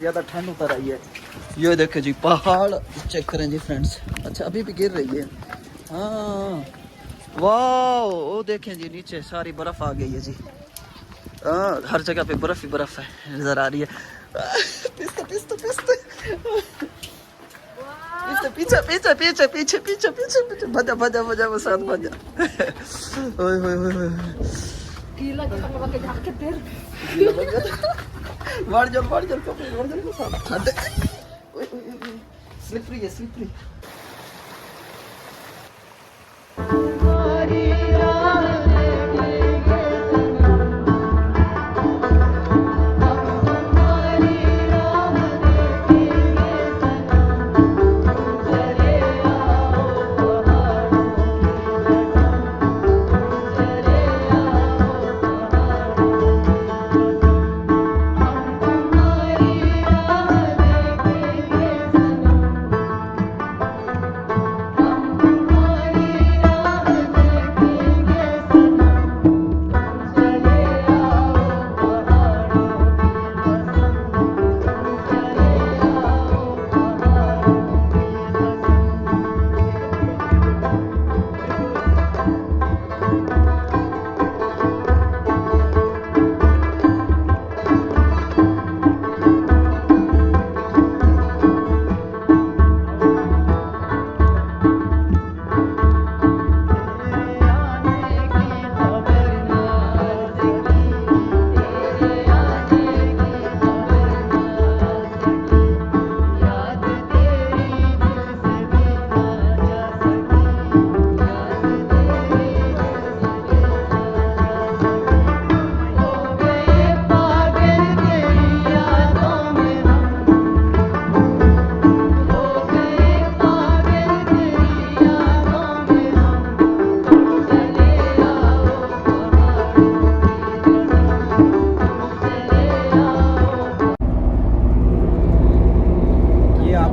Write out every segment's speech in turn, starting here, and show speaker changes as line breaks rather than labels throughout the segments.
ज्यादा ठंड उतर आई है। ये देखे जी पहाड़ चेक करें जी फ्रेंड्स। अच्छा अभी भी गिर रही है। हाँ वाह वो देखें जी नीचे सारी बर्फ आ गई है जी। हाँ हर जगह पे बर्फ ही बर्फ है नजर आ रही है। पिस्ते पिस्ते पिस्ते पीछे पीछे पीछे पीछे पीछे पीछे पीछे भजा भजा भजा वो साथ भजा। ओए ओए ओए
Gila kita nggak pakai jaket der.
gila banget। मार जाओ कपड़े मार जाओ साथ। ठंड ओए ओए स्लिपरी है स्लिपरी।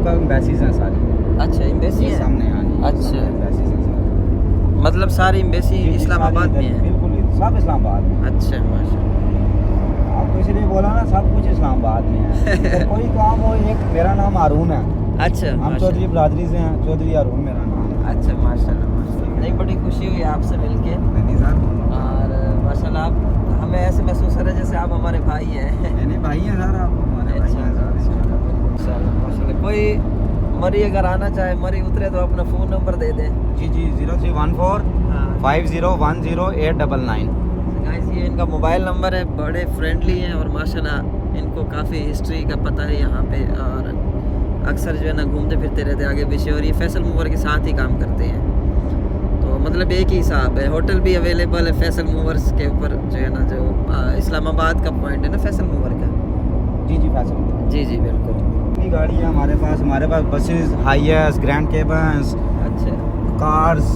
एम्बेसीज हैं सारी।
अच्छा एम्बेसी है
सामने। हाँ जी
अच्छा
एम्बेसीज हैं सारी।
मतलब सारी एम्बेसी इस्लामाबाद में है।
बिल्कुल सब इस्लामाबाद में।
अच्छा माशाल्लाह।
आपको इसलिए बोला ना सब कुछ इस्लामाबाद में है। तो कोई काम हो एक मेरा नाम हारून है।
अच्छा
हम चौधरी बरादरी से हैं। चौधरी हारून मेरा नाम है।
अच्छा माशाल्लाह माशाल्लाह। नहीं बड़ी खुशी हुई आपसे मिलके और माशाल्लाह आप हमें ऐसे महसूस हो रहा है जैसे आप हमारे भाई हैं।
नहीं भाई हैं सर आप हमारे भाई हैं सर।
माशाल्लाह। कोई मरी अगर आना चाहे मरी उतरे तो अपना फ़ोन नंबर दे दें।
जी 0314 5010 899।
गाइस ये इनका मोबाइल नंबर है। बड़े फ्रेंडली हैं और माशाल्लाह इनको काफ़ी हिस्ट्री का पता है यहाँ पे और अक्सर जो है ना घूमते फिरते रहते हैं आगे पीछे और ये फैसल मूवर के साथ ही काम करते हैं। तो मतलब एक ही हिसाब है। होटल भी अवेलेबल है फैसल मूवर्स के ऊपर जो है ना जो इस्लामाबाद का पॉइंट है ना फैसल मूवर का।
जी फैसल।
जी बिल्कुल।
इतनी गाड़ी है हमारे पास बसेस हाईएस्ट ग्रैंड केबन्स
अच्छा
कार्स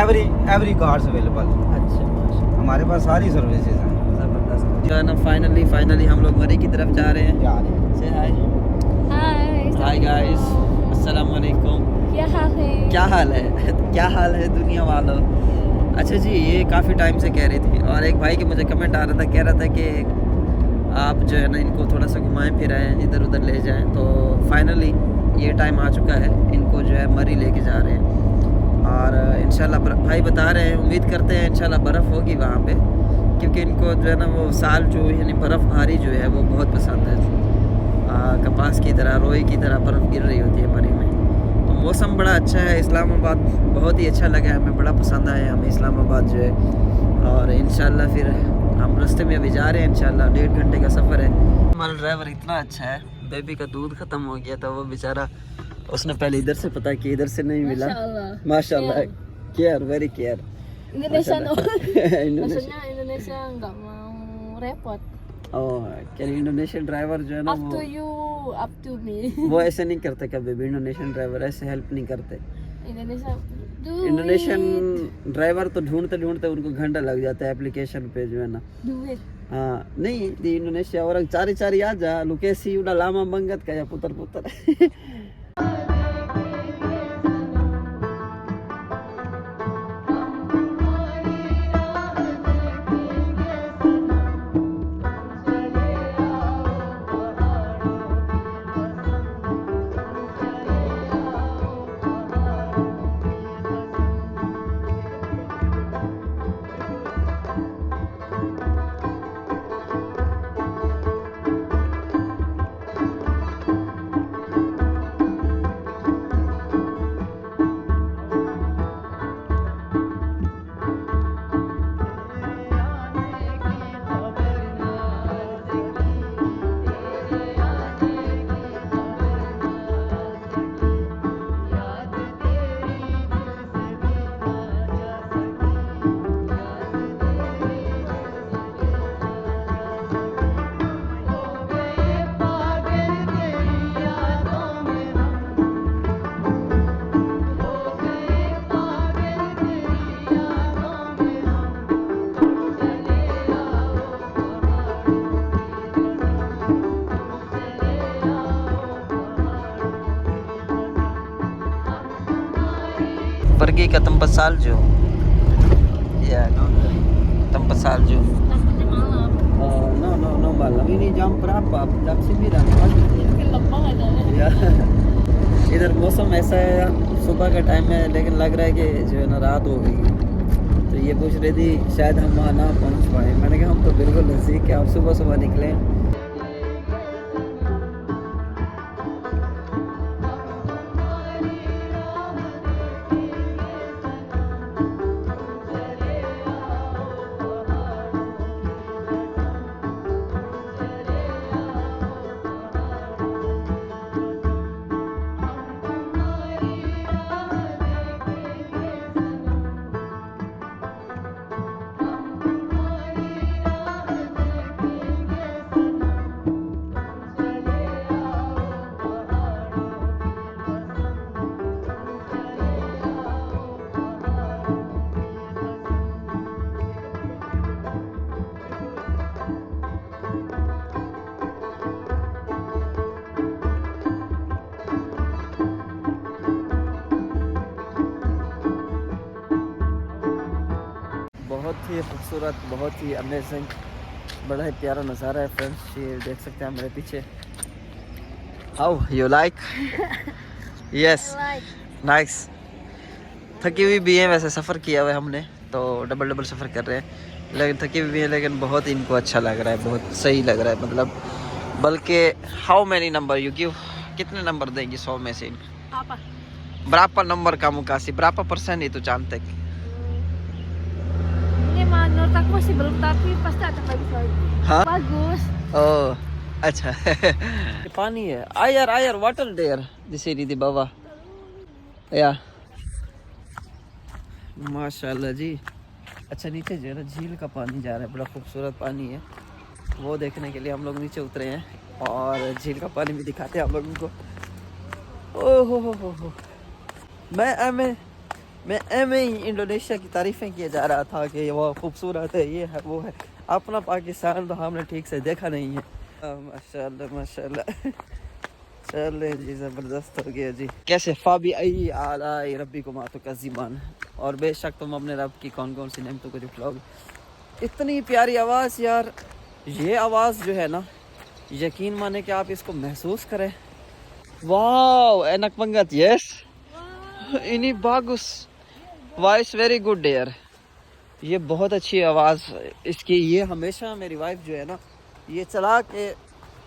एवरी कार्स अवेलेबल।
अच्छा माशाल्लाह
हमारे पास सारी सर्विसेज हैं।
ज़बरदस्त। जो है ना फाइनली हम लोग मरी की तरफ जा रहे हैं।
जा रहे हैं।
से हाय
Hai.
हाय गाइस अस्सलाम वालेकुम।
क्या हाल है?
क्या हाल है क्या हाल है दुनिया वालों। अच्छा जी ये काफ़ी टाइम से कह रही थी और एक भाई के मुझे कमेंट आ रहा था कह रहा था कि आप जो है ना इनको थोड़ा सा घुमाएं फिराएं इधर उधर ले जाएं। तो फाइनली ये टाइम आ चुका है इनको जो है मरी लेके जा रहे हैं और इंशाल्लाह भाई बता रहे हैं उम्मीद करते हैं इंशाल्लाह बर्फ़ होगी वहाँ पे क्योंकि इनको जो है ना वो साल जो यानी बर्फ़ भारी जो है वो बहुत पसंद है। कपास की तरह रोई की तरह बर्फ़ गिर रही होती है मरी में। तो मौसम बड़ा अच्छा है। इस्लामाबाद बहुत ही अच्छा लगा है हमें बड़ा पसंद आया हमें इस्लामाबाद जो है और इंशाल्लाह फिर हम रास्ते में अभी जा रहे हैं इंशाल्लाह 1.5 घंटे का सफ़र है। हमारा ड्राइवर इतना अच्छा है बेबी का दूध ख़त्म हो गया था वो बेचारा उसने पहले इधर से पता किया इधर से नहीं मिला। माशाल्लाह care very care.
Indonesia no.
Indonesia
Maksudnya Indonesia nggak mau repot.
क्या इंडोनेशियन ड्राइवर जो है ना
Up to you, up to me.
वो ऐसे नहीं करते कभी भी। इंडोनेशियन ड्राइवर ऐसे हेल्प नहीं करते।
Indonesia.
इंडोनेशियन ड्राइवर तो ढूंढते उनको घंटा लग जाता है एप्लीकेशन पे जो है ना।
Duit.
हाँ नहीं दी इंडोनेशिया और चारी आ जा लोकेसी उड़ा लामा बंगत का या पुतर tinggi ke tempat salju. Ya, tempat salju.
Takutnya malam.
No malam. Ini jam berapa? Jam 9 pagi.
Mungkin lemah ada.
या इधर मौसम ऐसा है, सुबह का टाइम है लेकिन लग रहा है कि जो है ना रात हो गई है। तो ये पूछ रही थी शायद हम वहाँ ना पहुँच पाए। मैंने कहा हम तो बिल्कुल नज़दीक है, आप सुबह सुबह निकले। बहुत ही खूबसूरत, बहुत ही अमेजिंग, बड़ा ही प्यारा नज़ारा है फ्रेंड्स। ये देख सकते हैं मेरे पीछे। How you like? Yes, nice. थकी हुई भी है, वैसे सफ़र किया हुआ है हमने, तो डबल सफ़र कर रहे हैं, लेकिन थकी हुई भी है, लेकिन बहुत इनको अच्छा लग रहा है, बहुत सही लग रहा है मतलब। बल्कि how many number you give, कितने नंबर देंगे 100 में से इनको?
Apa?
Berapa nomor kamu kasih? Berapa persen itu cantik?
Ini menurut aku masih belum, tapi pasti akan bagus lagi.
Hah?
Bagus.
Oh, अच्छा। ये पानी है। आयर वाटर देयर दिस दी बाबा या माशाल्लाह जी। अच्छा, नीचे जो है ना झील का पानी जा रहा है, बड़ा खूबसूरत पानी है। वो देखने के लिए हम लोग नीचे उतरे हैं और झील का पानी भी दिखाते हैं आप लोगों को। ओह हो। मैं एम इंडोनेशिया की तारीफ़ें किए जा रहा था कि वो खूबसूरत है, ये है वो है। अपना पाकिस्तान तो हमने ठीक से देखा नहीं है। माशाल्लाह चले जी, ज़बरदस्त हो गया जी। कैसे फाबी आई आलाई रब्बी को मातो का ज़ीमान, और बेशक तुम अपने रब की कौन कौन सी नेमतों को झुठलाओगे। इतनी प्यारी आवाज़ यार, ये आवाज़ जो है ना, यकीन माने कि आप इसको महसूस करें। वाओ एनक पंगत, यस इनी बागुस, वॉइस वेरी गुड यार, ये बहुत अच्छी आवाज़ इसकी। ये हमेशा मेरी वाइफ जो है ना, ये चला के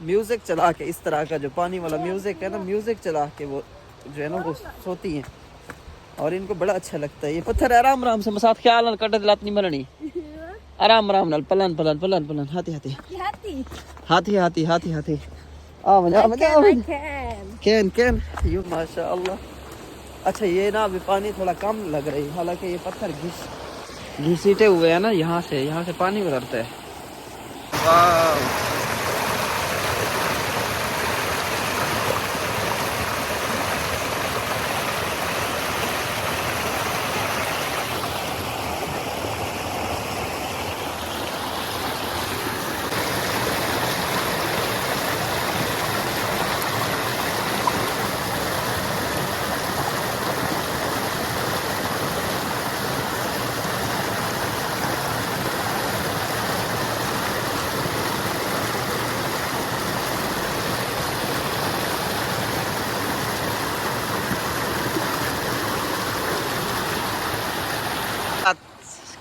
म्यूज़िक चला के, इस तरह का जो पानी वाला म्यूज़िक है ना, म्यूज़िक चला के वो जो है ना वो सोती हैं, और इनको बड़ा अच्छा लगता है। ये पत्थर आराम से मसात ख्याल नाल कट दिलात नहीं बननी, आराम नाल पलन हाथी आ मजा कैन यू माशाअल्लाह। अच्छा, ये ना अभी पानी थोड़ा कम लग रही है, हालांकि ये पत्थर घिसीटे हुए हैं ना, यहाँ से पानी उतरता है। वाह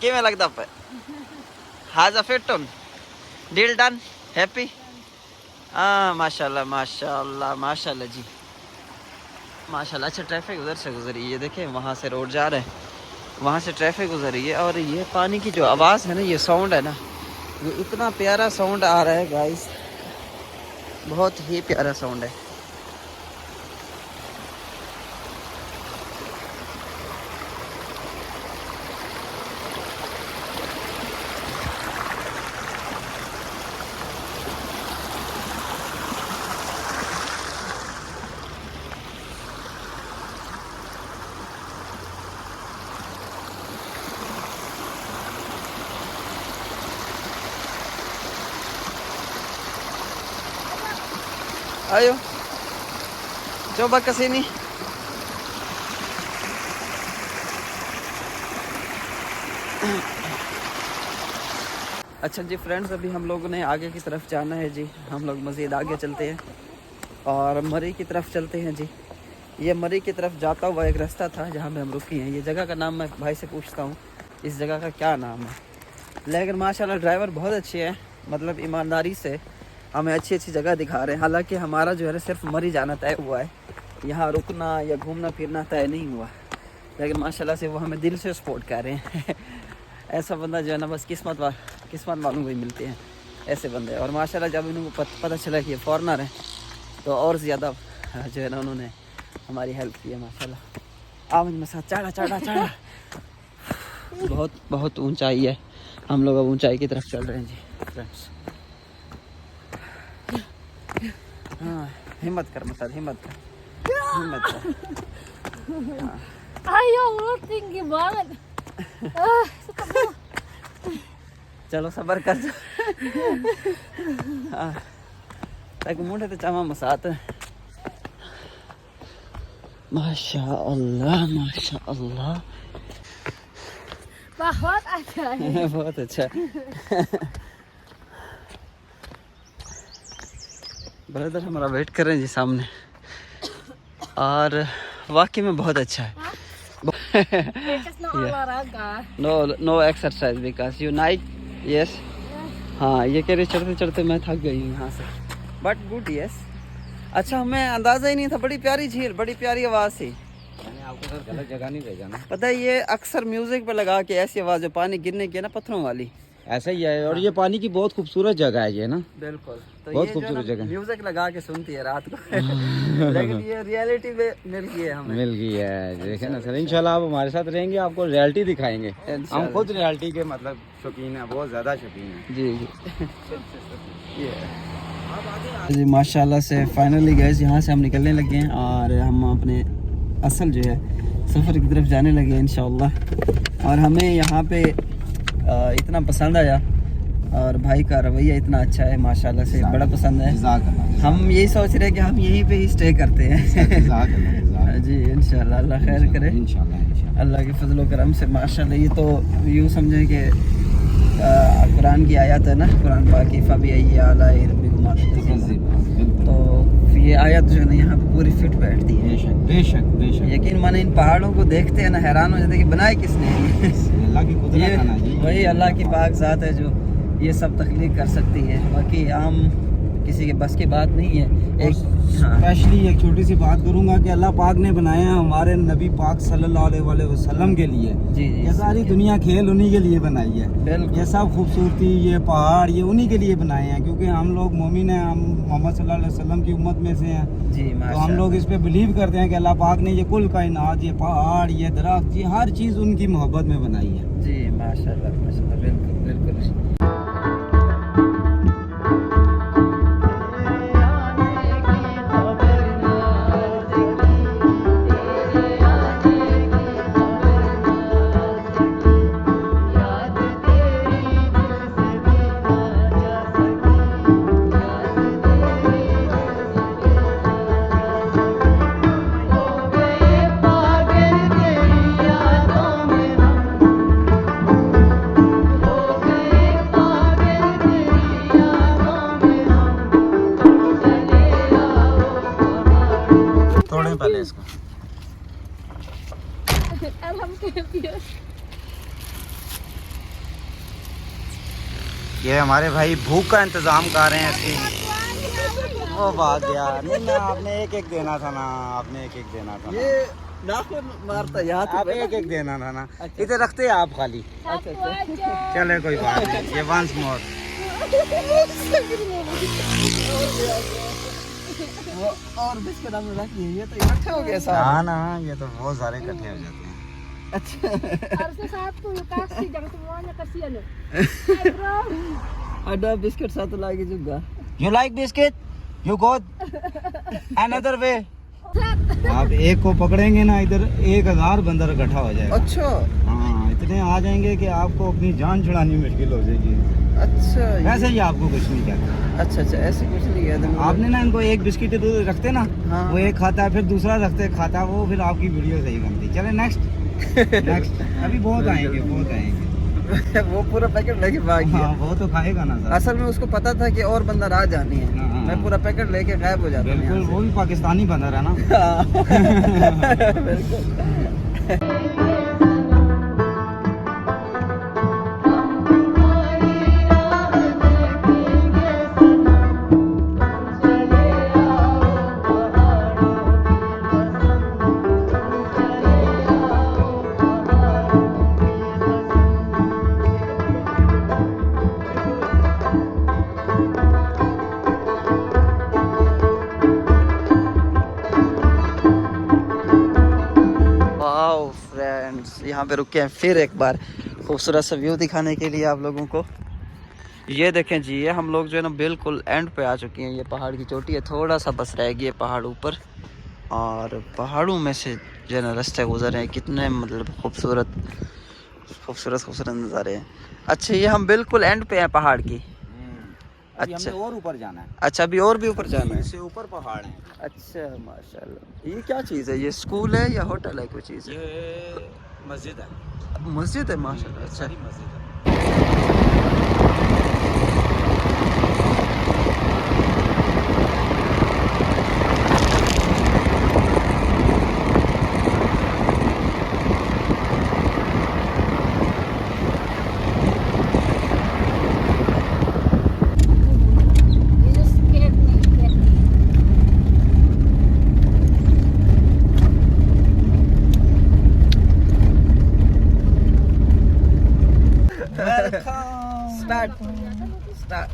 किमें लगता पे हाजा फिटन डील डन हैप्पी। हाँ माशाल्लाह जी माशाल्लाह। अच्छा, ट्रैफिक उधर से गुजरी है, ये देखें वहाँ से रोड जा रहा है, वहाँ से ट्रैफिक गुजरी है, और ये पानी की जो आवाज़ है ना, ये साउंड है ना, ये इतना प्यारा साउंड आ रहा है गाइस, बहुत ही प्यारा साउंड है। Ayo, coba ke sini. अच्छा जी फ्रेंड्स, अभी हम लोगों ने आगे की तरफ जाना है जी। हम लोग मज़ीद आगे चलते हैं और मरी की तरफ चलते हैं जी। ये मरी की तरफ जाता हुआ एक रास्ता था जहाँ पे हम रुकी हैं। ये जगह का नाम मैं भाई से पूछता हूँ इस जगह का क्या नाम है, लेकिन माशाल्लाह ड्राइवर बहुत अच्छे हैं, मतलब ईमानदारी से हमें अच्छी अच्छी जगह दिखा रहे हैं। हालांकि हमारा जो है सिर्फ मरी जाना तय हुआ है, यहाँ रुकना या घूमना फिरना तय नहीं हुआ, लेकिन माशाल्लाह से वो हमें दिल से सपोर्ट कर रहे हैं। ऐसा बंदा जो है ना बस किस्मत वालों को ही मिलते हैं ऐसे बंदे। और माशाल्लाह जब इनको पता चला कि ये फॉरेनर है तो और ज़्यादा जो है ना उन्होंने हमारी हेल्प की है माशाल्लाह। आज में साथ चढ़ा बहुत बहुत ऊंचाई है, हम लोग अब ऊंचाई की तरफ चल रहे हैं जी फ्रेंड्स। हाँ हिम्मत कर मसाद, हिम्मत कर। हाँ।
Ayo, lu tinggi banget.
चलो सबर कर। हाँ ताकि मुंडे तो चामा मसात। माशाअल्लाह माशाअल्लाह।
बहुत अच्छा है।
बहुत अच्छा। ब्रदर हमारा वेट कर रहे हैं जी सामने, और वाकई में बहुत अच्छा है।
It's not olahraga.
No exercise because you night yes. हाँ ये कह रहे चढ़ते चढ़ते मैं थक गई हूँ यहाँ से, बट गुड यस। अच्छा हमें अंदाज़ा ही नहीं था, बड़ी प्यारी झील, बड़ी प्यारी आवाज़ थी।
मैंने आपको सर गलत जगह नहीं भेजा ना।
पता है ये अक्सर म्यूजिक पे लगा के ऐसी आवाज़ जो पानी गिरने की है ना पत्थरों वाली,
ऐसा ही है। और ये पानी की बहुत खूबसूरत जगह है ये ना।
बिल्कुल। तो
बहुत
ये जो
खूबसूरत
है ना
जगह।
म्यूजिक लगा के सुनती है रात को। लेकिन ये रियलिटी में मिल गई है हमें।
मिल गई है, देखे ना सर। इंशाल्लाह आप हमारे साथ रहेंगे, आपको रियलिटी दिखाएंगे। हम खुद रियलिटी के मतलब शौकीन है, बहुत ज़्यादा शौकीन है।
जी जी माशाल्लाह से फाइनली गैस यहाँ से हम निकलने लगे हैं और हम अपने असल जो है सफ़र की तरफ जाने लगे हैं इंशाल्लाह। और हमें यहाँ पे इतना पसंद आया और भाई का रवैया इतना अच्छा है माशाल्लाह से, बड़ा पसंद है। हम यही सोच रहे हैं कि हम यहीं पे ही स्टे करते हैं। जी इंशाल्लाह अल्लाह खैर करे, इंशाल्लाह अल्लाह के फजल करम से। माशाल्लाह ये तो यूँ समझें कि कुरान की आयत है ना, कुरान पाक की फबी आला रब्बिकुमा, तो ये आयत जो है ना यहाँ पे पूरी फिट बैठती है।
बेशक बेशक।
यकीन माने इन पहाड़ों को देखते हैं ना हैरान हो जाते हैं कि बनाए किसने
अल्लाह की कुदरत है ना जी।
वही अल्लाह की पाक ज़ात है जो ये सब तख्लीक कर सकती है, बाकी आम किसी के बस की बात नहीं है। एक
स्पेशली एक छोटी सी बात करूंगा कि अल्लाह पाक ने बनाया हमारे नबी पाक सल्लल्लाहु अलैहि वसल्लम के लिए।
जी
ये सारी दुनिया खेल उन्हीं के लिए बनाई है। ये सब खूबसूरती, ये पहाड़, ये उन्हीं के लिए बनाए हैं, क्योंकि हम लोग मोमिन हैं, हम मोहम्मद सल्लल्लाहु अलैहि वसल्लम की उम्मत में से हैं।
जी
तो हम लोग इस पे बिलीव करते हैं कि अल्लाह पाक ने ये कुल कायनात, ये पहाड़, ये दरख्त, ये हर चीज़ उनकी मोहब्बत में बनाई है।
जी माशाल्लाह माशाल्लाह, बिल्कुल बिल्कुल।
पहले इसको ये हमारे भाई भूख का इंतजाम कर रहे हैं इसकी। वो भाग गया। नहीं ना, आपने एक एक देना था ना, आपने एक एक देना था।
ये नाखून मारता यहाँ
आप एक एक देना था ना। इधर रखते हैं आप खाली। चले कोई बात नहीं, ये वंस मोर।
और बिस्किट हमने रख दिए, ये तो इकट्ठे हो गए सारे।
हाँ ना, ये तो बहुत सारे इकट्ठे हो जाते हैं।
अच्छा
Harusnya satu, lu kasih, jangan semuanya, kasihan lu. Hai bro.
ada biskuit satu lagi juga.
You like biscuit? You go another way. आप एक को पकड़ेंगे ना, इधर 1000 बंदर इकट्ठा हो जाएगा।
अच्छा
हाँ, इतने आ जाएंगे कि आपको अपनी जान छुड़ानी मुश्किल हो जाएगी।
अच्छा
वैसे ही आपको कुछ नहीं कहता।
अच्छा अच्छा ऐसे कुछ नहीं कहता।
आपने ना इनको एक बिस्किट रखते ना,
हाँ।
वो एक खाता है, फिर दूसरा रखते खाता, वो फिर आपकी वीडियो सही बनती। चले नेक्स्ट नेक्स्ट। अभी बहुत आएंगे, बहुत आएंगे।
वो पूरा पैकेट लेके भाग गया।
हाँ, वो तो खाएगा ना सर।
असल में उसको पता था कि और बंदा राह जानी है।
हाँ।
मैं पूरा पैकेट लेके गायब हो जाता हूँ
बिल्कुल,
यहाँ
वो भी पाकिस्तानी बंदर है ना।
से। बिल्कुल। वाओ फ्रेंड्स, यहाँ पे रुके हैं फिर एक बार खूबसूरत सा व्यू दिखाने के लिए आप लोगों को। ये देखें जी, ये हम लोग जो है ना बिल्कुल एंड पे आ चुके हैं। ये पहाड़ की चोटी है, थोड़ा सा बस रह गया पहाड़ ऊपर, और पहाड़ों में से जो है ना रास्ते गुजर रहे हैं। कितने मतलब खूबसूरत खूबसूरत खूबसूरत नज़ारे हैं। अच्छा, ये हम बिल्कुल एंड पे हैं पहाड़ की।
अभी
अच्छा।
हमें और ऊपर जाना है।
अच्छा, अभी और भी ऊपर जाना है।
इससे ऊपर पहाड़ है।
अच्छा माशाल्लाह। ये क्या चीज़ है? ये स्कूल है या होटल है? कोई चीज़ है?
ये मस्जिद है।
मस्जिद है माशाल्लाह। अच्छा,
सारी मस्जिद है।
You just scared me.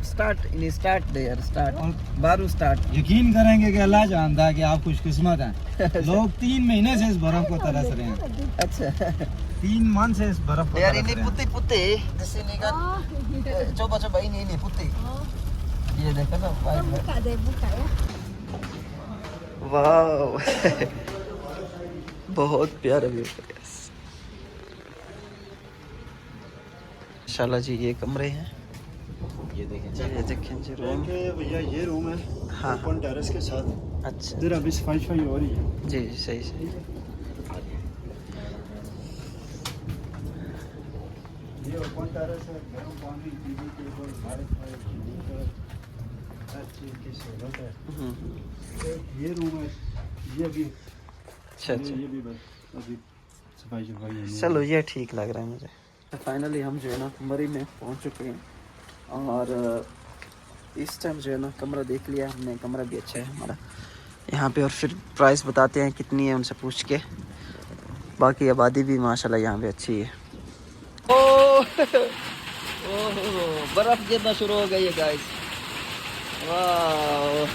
Start in start their start बारू स्टार्ट।
यकीन करेंगे कि अल्लाह जानता है कि आप खुशकिस्मत हैं। लोग 3 महीने से इस बर्फ को तरस रहे हैं।
अच्छा
3 मन से इस बर्फ को
यार,
तरस
ini
रहे हैं।
putih di sini kan. Coba ini putih. Iya deh, kan
Oh, buka deh, buka ya.
वाह बहुत प्यारा व्यू है। इंशाल्लाह जी, ये कमरे हैं।
ये देखें
ये देखें जी रूम।
भैया ये रूम है
हाँ
ओपन टेरेस के साथ।
अच्छा
इधर अभी सफाई हो रही है।
जी, सही सही।
ये ओपन टेरेस है, गर्म पानी, टीवी टेबल, वाईफाई, कंप्यूटर, हर चीज़ की सहूलत है। ये रूम है, ये अभी
अच्छा अच्छा,
ये भी बस अभी सफाई है।
चलो ये ठीक लग रहा है मुझे। फाइनली हम जो है ना मरी में पहुंच चुके हैं, और इस टाइम जो है ना कमरा देख लिया हमने। कमरा भी अच्छा है हमारा यहाँ पे, और फिर प्राइस बताते हैं कितनी है उनसे पूछ के। बाकी आबादी भी माशाल्लाह यहाँ पे अच्छी है। ओह बर्फ गिरना शुरू हो गई है गाइस। वाह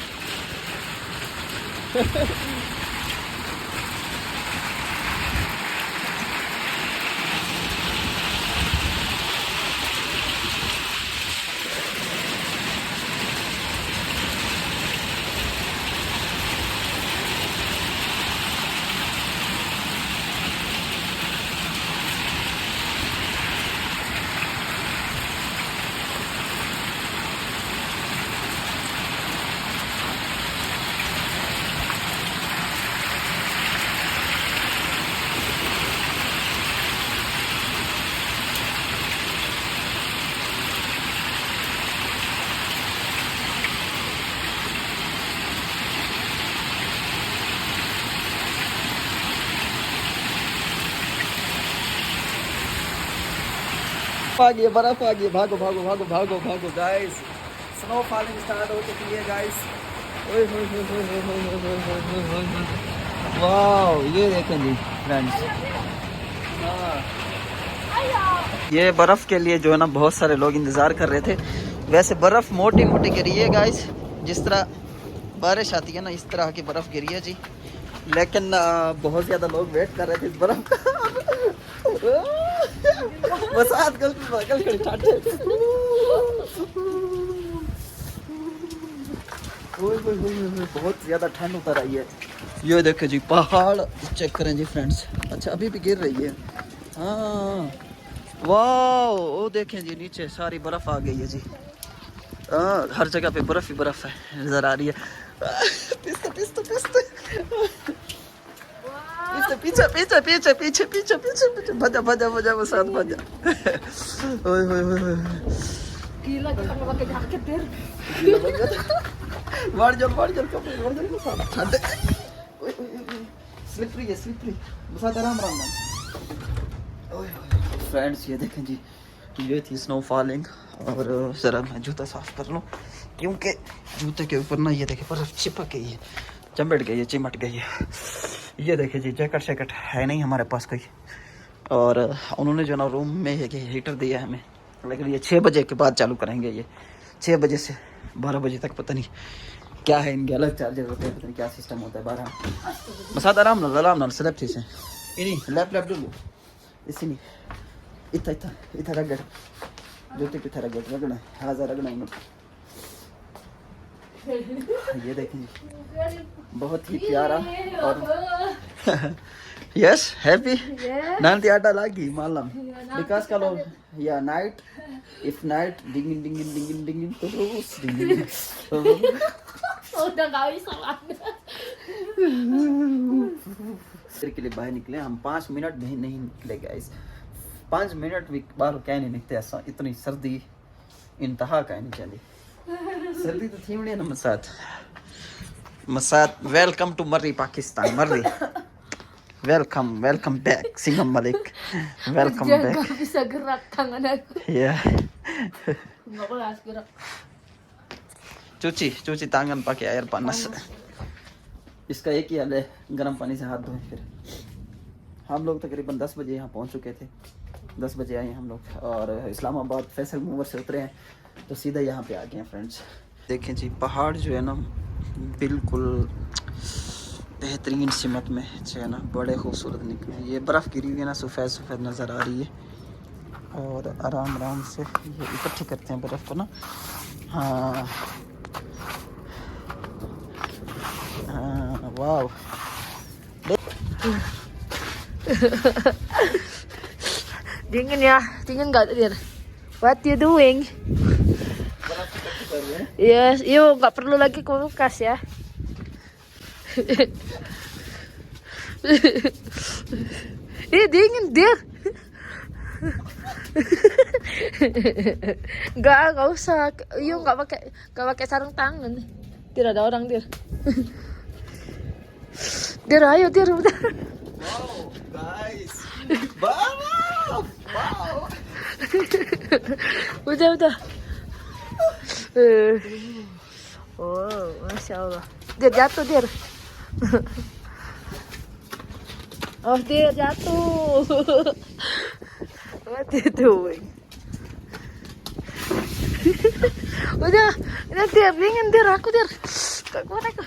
आ गई, बर्फ आ गई। भागो भागो भागो भागो भागो गाइस। स्नो फॉलिंग स्टार्ट हो चुकी है गाइस। वाह, ये देखें जी फ्रेंड्स। ये बर्फ के लिए जो है ना बहुत सारे लोग इंतज़ार कर रहे थे। वैसे बर्फ़ मोटी मोटी गिरी है गाइस, जिस तरह बारिश आती है ना इस तरह की बर्फ़ गिरी है जी। लेकिन बहुत ज़्यादा लोग वेट कर रहे थे इस बर्फ़ का। बरसात कल ठाठे। बहुत ज़्यादा ठंड उतर आई है। ये देखो जी पहाड़ चेक करें जी फ्रेंड्स। अच्छा अभी भी गिर रही है। हाँ वाह, वो देखें जी नीचे सारी बर्फ़ आ गई है जी। हर जगह पे बर्फ़ ही बर्फ़ है, नज़र आ रही है। पिस्त पिस्त पिस्त। पीछे पीछे पीछे पीछे पीछे पीछे पीछे पीछे भजा भजा भजा मसाद भजा ओए ओए ओए
Gila kita nggak pakai jaket dir.
मार जोर कपड़े मसाद ठंडे ओए स्लिपरी है स्लिपरी मसाद आराम आराम ओए फ्रेंड्स ये देखें जी ये थी स्नो फॉलिंग और ज़रा मैं जूता साफ कर लूँ क्योंकि जूते के ऊपर ना ये देखे बर्फ चिपक गई है चमट गई है चिमट गई है ये देखे जी जैकेट शैकेट है नहीं हमारे पास कोई और उन्होंने जो ना रूम में ये हीटर दिया है हमें लेकिन ये 6 बजे के बाद चालू करेंगे ये 6 बजे से 12 बजे तक पता नहीं क्या है इनके अलग चार्जर होते हैं पता नहीं क्या सिस्टम होता है 12 मसाद आराम ना सिर्फ थी से इन्हीं लैप डुलू इसी नहीं इतना रगड़ जूते पे था रगड़ना हाजा रगड़ना ये देखें बहुत ही प्यारा और यस हैप्पी नांती आटा लागी मालूम बिकॉज़ का लोग या नाइट इफ नाइट डिंगिन डिंगिन डिंगिन डिंगिन तो रोज डिंगिन
Udah nggak bisa lah.
के लिए बाहर निकले हम 5 मिनट भी नहीं निकले गाइस 5 मिनट भी बाहर क्या नहीं निकलते ऐसा इतनी सर्दी इंतहा का नहीं चली सर्दी तो थी ना मसाद welcome to Murree Pakistan Murree welcome back Singham Malik welcome
Dia
back
nggak bisa gerak tangan aku.
या
Nggak boleh gerak.
चूची तांगन पाके यार पानस इसका एक ही हाल है गर्म पानी से हाथ धोए फिर हम लोग तकरीबन 10 बजे यहाँ पहुँच चुके थे 10 बजे आए हम लोग और इस्लामाबाद फैसल मूवर से उतरे हैं तो सीधा यहाँ पे आ गए हैं फ्रेंड्स देखें जी पहाड़ जो है ना बिल्कुल बेहतरीन सिमत में जो है ना बड़े खूबसूरत निकले ये बर्फ़ गिरी हुई है ना सफ़ेद नज़र आ रही है और आराम आराम से ये इकट्ठी करते हैं बर्फ़ को ना हाँ वाव
Dingin ya, dingin nggak dir? What you doing? Yes, yuk nggak perlu lagi kulkas ya. Ih dingin dir. Nggak usah. Yuk nggak pakai sarung tangan. Tidak ada orang dir. Dir ayo dir udah.
Wow, guys. Wow.
Udah. Oh, masya Allah. Dir jatuh dir. Oh dir jatuh. What you doing? Udah dir dingin dir aku dir. Gak kuat aku.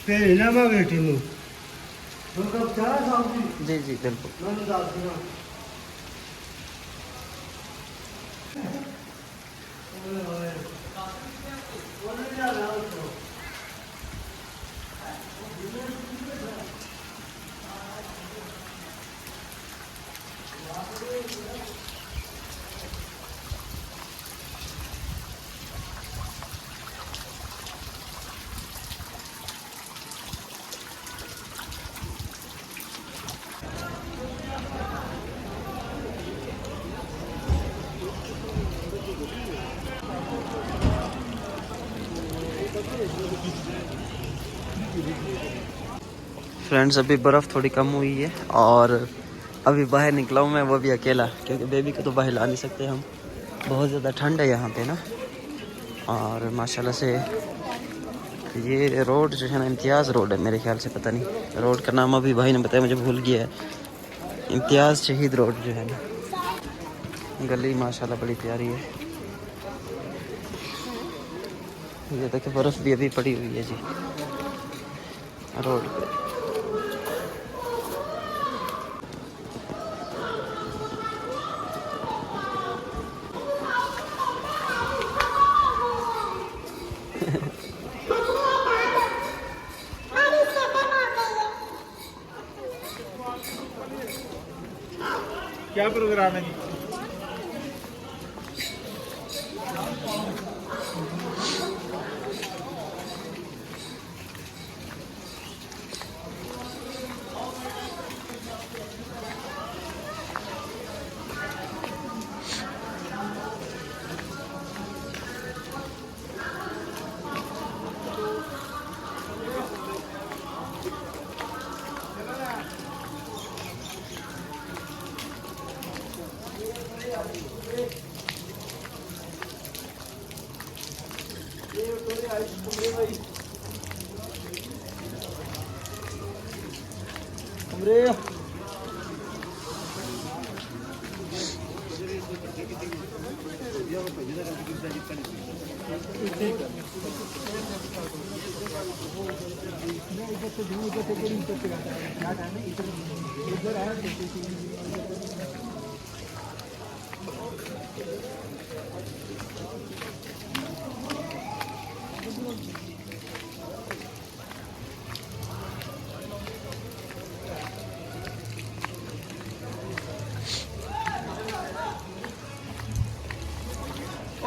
फिर ना मैं बैठी हूँ तो कब चाह साहब
जी बिल्कुल
मैंने डाल दिया
फ्रेंड्स अभी बर्फ़ थोड़ी कम हुई है और अभी बाहर निकला हूँ मैं वो भी अकेला क्योंकि बेबी को तो बाहर ला नहीं सकते हम बहुत ज़्यादा ठंड है यहाँ पे ना और माशाल्लाह से ये रोड जो है ना इम्तियाज़ रोड है मेरे ख्याल से पता नहीं रोड का नाम अभी भाई ने बताया मुझे भूल गया है इम्तियाज़ शहीद रोड जो है ना गली माशाल्लाह बड़ी प्यारी है ये देखिए बर्फ़ भी अभी पड़ी हुई है जी रोड पे
क्या प्रोग्राम है जी?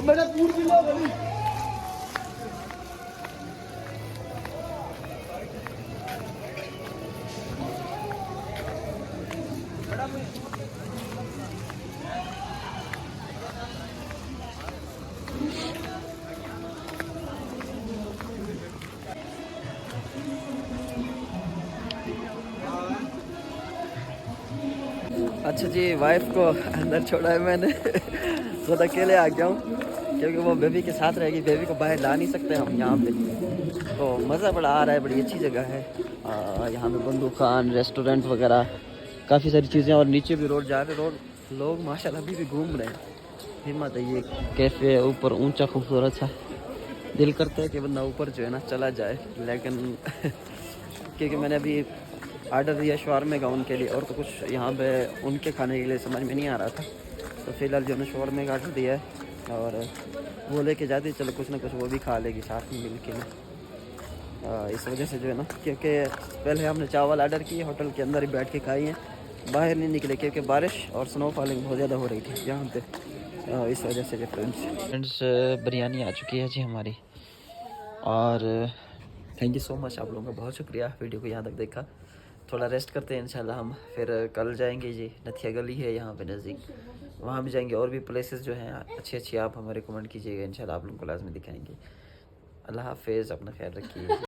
मेरा कूड़ भी लो भाई।
अच्छा जी, वाइफ को अंदर छोड़ा है मैंने खुद अकेले आ गया हूँ क्योंकि वो बेबी के साथ रहेगी। बेबी को बाहर ला नहीं सकते हम यहाँ पे, तो मज़ा बड़ा आ रहा है। बड़ी अच्छी जगह है यहाँ पे, बंदूक खान, रेस्टोरेंट वगैरह, काफ़ी सारी चीज़ें। और नीचे भी रोड जा रहे, रोड लोग माशाल्लाह अभी भी घूम रहे हैं। हिम्मत है। ये कैफ़े है ऊपर ऊंचा खूबसूरत सा, दिल करता है कि बंदा ऊपर जो है ना चला जाए, लेकिन क्योंकि मैंने अभी आर्डर दिया शवारमे का उनके लिए, और तो कुछ यहाँ पे उनके खाने के लिए समझ में नहीं आ रहा था, तो फ़िलहाल जो है शवारमे का आर्डर दिया है और वो लेके जाती, चलो कुछ ना कुछ वो भी खा लेगी साथ में मिल के ना। इस वजह से जो है ना, क्योंकि पहले हमने चावल आर्डर किए, होटल के अंदर ही बैठ के खाई हैं, बाहर नहीं निकले क्योंकि बारिश और स्नो फॉलिंग बहुत ज़्यादा हो रही थी यहाँ पे। इस वजह से जो फ्रेंड्स बिरयानी आ चुकी है जी हमारी। और थैंक यू सो मच, आप लोगों का बहुत शुक्रिया वीडियो को यहाँ तक देखा। थोड़ा रेस्ट करते हैं, इंशाल्लाह हम फिर कल जाएंगे जी। नथिया गली है यहाँ पे नज़दीक, वहाँ भी जाएंगे। और भी प्लेसेस जो हैं अच्छी अच्छी आप हमें रिकमेंड कीजिएगा, इंशाल्लाह आप लोगों को लाजमी दिखाएंगे। अल्लाह हाफिज़, अपना ख्याल रखिए।